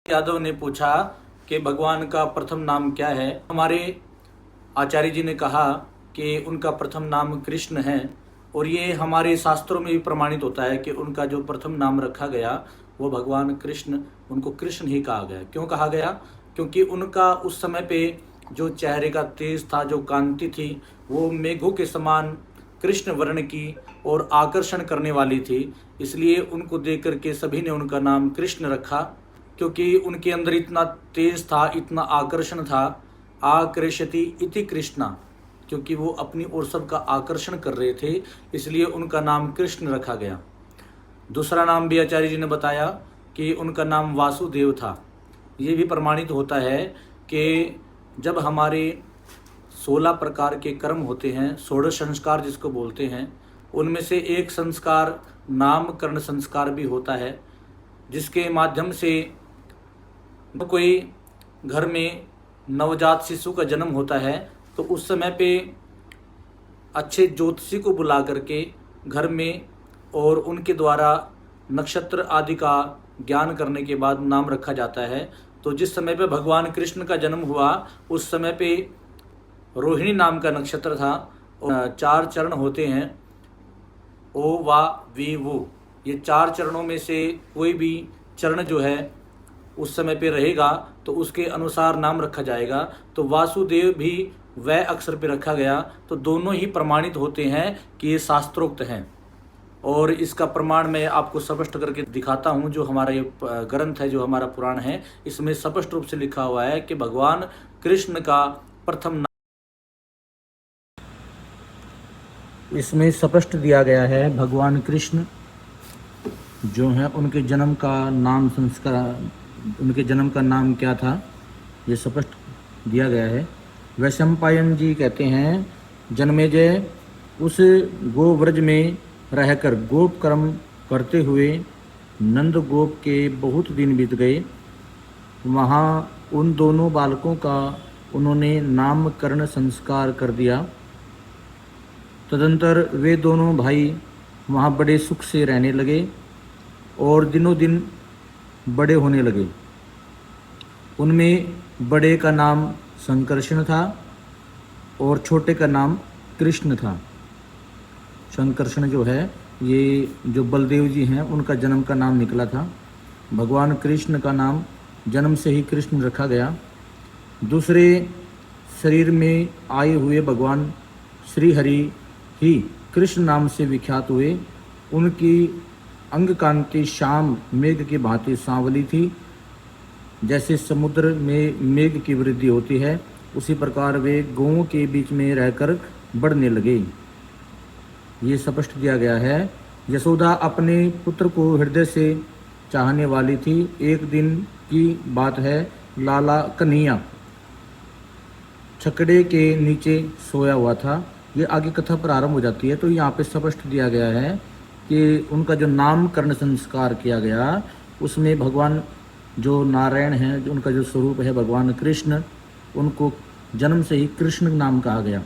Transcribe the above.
यादव ने पूछा कि भगवान का प्रथम नाम क्या है। हमारे आचार्य जी ने कहा कि उनका प्रथम नाम कृष्ण है और ये हमारे शास्त्रों में भी प्रमाणित होता है कि उनका जो प्रथम नाम रखा गया वो भगवान कृष्ण, उनको कृष्ण ही कहा गया। क्यों कहा गया? क्योंकि उनका उस समय पे जो चेहरे का तेज था, जो कांति थी, वो मेघों के समान कृष्ण वर्ण की और आकर्षण करने वाली थी। इसलिए उनको देख करके सभी ने उनका नाम कृष्ण रखा, क्योंकि उनके अंदर इतना तेज था, इतना आकर्षण था। आकर्षति इति कृष्णा, क्योंकि वो अपनी ओर सबका आकर्षण कर रहे थे, इसलिए उनका नाम कृष्ण रखा गया। दूसरा नाम भी आचार्य जी ने बताया कि उनका नाम वासुदेव था। ये भी प्रमाणित होता है कि जब हमारे 16 प्रकार के कर्म होते हैं, 16 संस्कार जिसको बोलते हैं, उनमें से एक संस्कार नामकरण संस्कार भी होता है, जिसके माध्यम से कोई घर में नवजात शिशु का जन्म होता है तो उस समय पे अच्छे ज्योतिषी को बुला करके घर में और उनके द्वारा नक्षत्र आदि का ज्ञान करने के बाद नाम रखा जाता है। तो जिस समय पे भगवान कृष्ण का जन्म हुआ उस समय पे रोहिणी नाम का नक्षत्र था। 4 चरण होते हैं, ओ वा वी वो। ये 4 चरणों में से कोई भी चरण जो है उस समय पे रहेगा तो उसके अनुसार नाम रखा जाएगा। तो वासुदेव भी वह अक्षर पे रखा गया। तो दोनों ही प्रमाणित होते हैं कि ये शास्त्रोक्त हैं, और इसका प्रमाण मैं आपको स्पष्ट करके दिखाता हूँ। जो हमारा ये ग्रंथ है, जो हमारा पुराण है, इसमें स्पष्ट रूप से लिखा हुआ है कि भगवान कृष्ण का प्रथम नाम, इसमें स्पष्ट दिया गया है भगवान कृष्ण जो है उनके जन्म का नाम संस्कार, उनके जन्म का नाम क्या था, ये स्पष्ट दिया गया है। वैशंपायन जी कहते हैं, जन्मेजय उस गोव्रज में रहकर गोप कर्म करते हुए नंद गोप के बहुत दिन बीत गए। वहाँ उन दोनों बालकों का उन्होंने नामकरण संस्कार कर दिया। तदंतर वे दोनों भाई वहाँ बड़े सुख से रहने लगे और दिनों दिन बड़े होने लगे। उनमें बड़े का नाम संकर्षण था और छोटे का नाम कृष्ण था। संकर्षण जो है, ये जो बलदेव जी हैं उनका जन्म का नाम निकला था। भगवान कृष्ण का नाम जन्म से ही कृष्ण रखा गया। दूसरे शरीर में आए हुए भगवान श्री हरि ही कृष्ण नाम से विख्यात हुए। उनकी अंग कांति श्याम मेघ की भांति सांवली थी। जैसे समुद्र में मेघ की वृद्धि होती है, उसी प्रकार वे गौओं के बीच में रहकर बढ़ने लगे। ये स्पष्ट दिया गया है। यशोदा अपने पुत्र को हृदय से चाहने वाली थी। एक दिन की बात है, लाला कन्हैया छकड़े के नीचे सोया हुआ था। ये आगे कथा प्रारंभ हो जाती है। तो यहाँ पे स्पष्ट दिया गया है कि उनका जो नामकरण संस्कार किया गया उसमें भगवान जो नारायण हैं, जो उनका जो स्वरूप है भगवान कृष्ण, उनको जन्म से ही कृष्ण नाम कहा गया।